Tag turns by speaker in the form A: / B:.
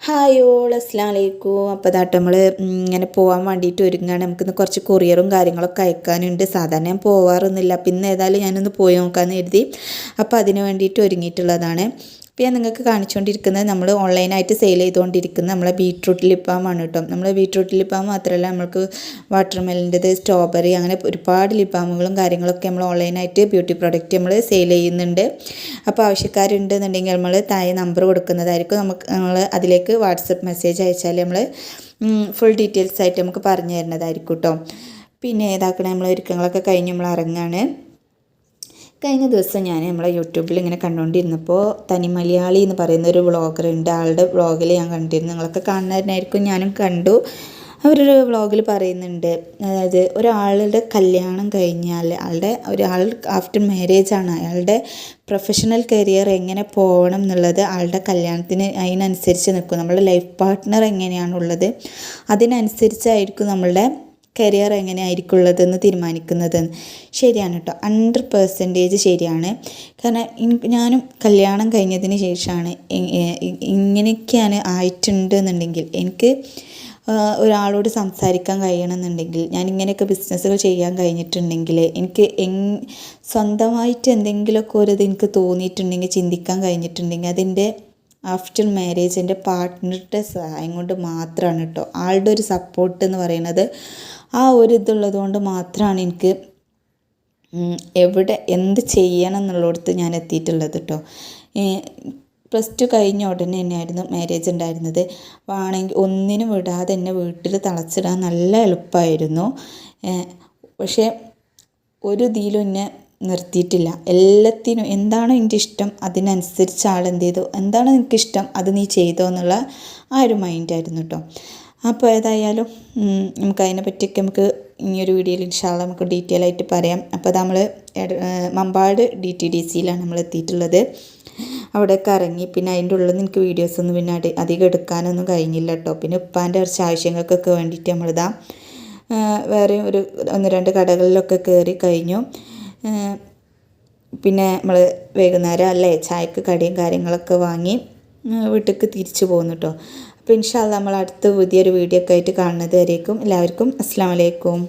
A: Hi all അസ്സലാമു അലൈക്കും. അപ്പോൾ ദാട്ട് നമ്മൾ ഇങ്ങനെ പോകാൻ വേണ്ടിയിട്ട് ഒരുങ്ങുകയാണ്. നമുക്കിന്ന് കുറച്ച് കൊറിയറും കാര്യങ്ങളൊക്കെ അയക്കാനുണ്ട്. സാധാരണ ഞാൻ പോവാറൊന്നുമില്ല. അപ്പോൾ ഇന്ന് ഏതായാലും ഞാനൊന്ന് പോയി നോക്കാമെന്ന് കരുതി. അപ്പോൾ അതിന് വേണ്ടിയിട്ട് ഒരുങ്ങിയിട്ടുള്ളതാണ്. ഇപ്പോൾ ഞാൻ നിങ്ങൾക്ക് കാണിച്ചുകൊണ്ടിരിക്കുന്നത് നമ്മൾ ഓൺലൈനായിട്ട് സെയിൽ ചെയ്തുകൊണ്ടിരിക്കുന്ന നമ്മളെ ബീട്രൂട്ട് ലിപ് ബാമാണ് കേട്ടോ. നമ്മൾ ബീട്രൂട്ട് ലിപ് ബാം മാത്രമല്ല, നമുക്ക് വാട്ടർമെലൻ്റെത്, സ്ട്രോബെറി, അങ്ങനെ ഒരുപാട് ലിപ് ബാമുകളും കാര്യങ്ങളൊക്കെ നമ്മൾ ഓൺലൈനായിട്ട് ബ്യൂട്ടി പ്രോഡക്റ്റ് നമ്മൾ സെയിൽ ചെയ്യുന്നുണ്ട്. അപ്പോൾ ആവശ്യക്കാരുണ്ടെന്നുണ്ടെങ്കിൽ നമ്മൾ താഴെ നമ്പർ കൊടുക്കുന്നതായിരിക്കും. നമ്മൾ അതിലേക്ക് വാട്സപ്പ് മെസ്സേജ് അയച്ചാൽ നമ്മൾ ഫുൾ ഡീറ്റെയിൽസ് ആയിട്ട് നമുക്ക് പറഞ്ഞു തരുന്നതായിരിക്കും കേട്ടോ. പിന്നെ ഏതാക്കണേ നമ്മൾ ഒരുക്കങ്ങളൊക്കെ കഴിഞ്ഞ് നമ്മൾ ഇറങ്ങുകയാണ്. കഴിഞ്ഞ ദിവസം ഞാൻ നമ്മളെ യൂട്യൂബിൽ ഇങ്ങനെ കണ്ടുകൊണ്ടിരുന്നപ്പോൾ തനി മലയാളി എന്ന് പറയുന്ന ഒരു വ്ളോഗർ ഉണ്ട്. ആളുടെ വ്ളോഗിൽ ഞാൻ കണ്ടിരുന്നു. നിങ്ങളൊക്കെ കാണുന്നതിനായിരിക്കും, ഞാനും കണ്ടു. അവരൊരു വ്ളോഗിൽ പറയുന്നുണ്ട്, അതായത് ഒരാളുടെ കല്യാണം കഴിഞ്ഞാൽ ഒരാൾ ആഫ്റ്റർ മാരേജാണ് അയാളുടെ പ്രൊഫഷണൽ കരിയർ എങ്ങനെ പോകണം എന്നുള്ളത് ആളുടെ കല്യാണത്തിന് അതിനനുസരിച്ച് നിൽക്കും. നമ്മളുടെ ലൈഫ് പാർട്ട്ണർ എങ്ങനെയാണുള്ളത് അതിനനുസരിച്ചായിരിക്കും നമ്മളുടെ കരിയർ എങ്ങനെയായിരിക്കും ഉള്ളതെന്ന് തീരുമാനിക്കുന്നത്. ശരിയാണ് കേട്ടോ, 100% ശരിയാണ്. കാരണം ഞാനും കല്യാണം കഴിഞ്ഞതിന് ശേഷമാണ് ഇങ്ങനെയൊക്കെയാണ് ആയിട്ടുണ്ട് എന്നുണ്ടെങ്കിൽ, എനിക്ക് ഒരാളോട് സംസാരിക്കാൻ കഴിയണമെന്നുണ്ടെങ്കിൽ, ഞാൻ ഇങ്ങനെയൊക്കെ ബിസിനസ്സുകൾ ചെയ്യാൻ കഴിഞ്ഞിട്ടുണ്ടെങ്കിൽ, എനിക്ക് സ്വന്തമായിട്ട് എന്തെങ്കിലുമൊക്കെ ഒരു ഇത് എനിക്ക് തോന്നിയിട്ടുണ്ടെങ്കിൽ, ചിന്തിക്കാൻ കഴിഞ്ഞിട്ടുണ്ടെങ്കിൽ, അതിൻ്റെ ആഫ്റ്റർ മാരേജ് എൻ്റെ പാർട്ട്ണറുടെ സഹായം കൊണ്ട് മാത്രമാണ് കേട്ടോ. ആളുടെ ഒരു സപ്പോർട്ട് എന്ന് പറയുന്നത് ആ ഒരു ഇതുള്ളത് കൊണ്ട് മാത്രമാണ് എനിക്ക് എവിടെ എന്ത് ചെയ്യണം എന്നുള്ളിടത്ത് ഞാൻ എത്തിയിട്ടുള്ളത് കേട്ടോ. +2 കഴിഞ്ഞ ഉടനെ തന്നെയായിരുന്നു മാരേജ് ഉണ്ടായിരുന്നത്. ആണെങ്കിൽ ഒന്നിനും വിടാതെ എന്നെ വീട്ടിൽ തളച്ചിടാൻ നല്ല എളുപ്പമായിരുന്നു. പക്ഷേ ഒരു ഇതിലും എന്നെ നിർത്തിയിട്ടില്ല. എല്ലാത്തിനും എന്താണോ എൻ്റെ ഇഷ്ടം അതിനനുസരിച്ച് ആളെന്ത് ചെയ്തു, എന്താണോ എനിക്കിഷ്ടം അത് നീ ചെയ്തോ എന്നുള്ള ആ ഒരു മൈൻഡായിരുന്നു കേട്ടോ. അപ്പോൾ ഏതായാലും നമുക്ക് അതിനെപ്പറ്റിയൊക്കെ നമുക്ക് ഇനിയൊരു വീഡിയോയിൽ ഇൻഷാ അല്ലാഹ് നമുക്ക് ഡീറ്റെയിൽ ആയിട്ട് പറയാം. അപ്പോൾ നമ്മൾ മമ്പാട് DTDCയിലാണ് നമ്മൾ എത്തിയിട്ടുള്ളത്. അവിടെയൊക്കെ ഇറങ്ങി. പിന്നെ അതിൻ്റെ ഉള്ളിൽ നിന്ന് എനിക്ക് വീഡിയോസൊന്നും പിന്നെ അധികം എടുക്കാനൊന്നും കഴിഞ്ഞില്ല കേട്ടോ. പിന്നെ ഉപ്പാൻ്റെ കുറച്ച് ആവശ്യങ്ങൾക്കൊക്കെ വേണ്ടിയിട്ട് നമ്മളിതാ വേറെ 1-2 കടകളിലൊക്കെ കയറി കഴിഞ്ഞു. പിന്നെ നമ്മൾ വൈകുന്നേരം അല്ലേ ചായക്ക് കടിയും കാര്യങ്ങളൊക്കെ വാങ്ങി വീട്ടിലേക്ക് തിരിച്ചു പോകുന്നു കേട്ടോ. അപ്പോൾ ഇൻഷാ അല്ലാഹ് നമ്മൾ അടുത്ത പുതിയൊരു വീഡിയോ ഒക്കെ ആയിട്ട് കാണുന്നത് വരേക്കും എല്ലാവർക്കും അസ്സലാമു അലൈക്കും.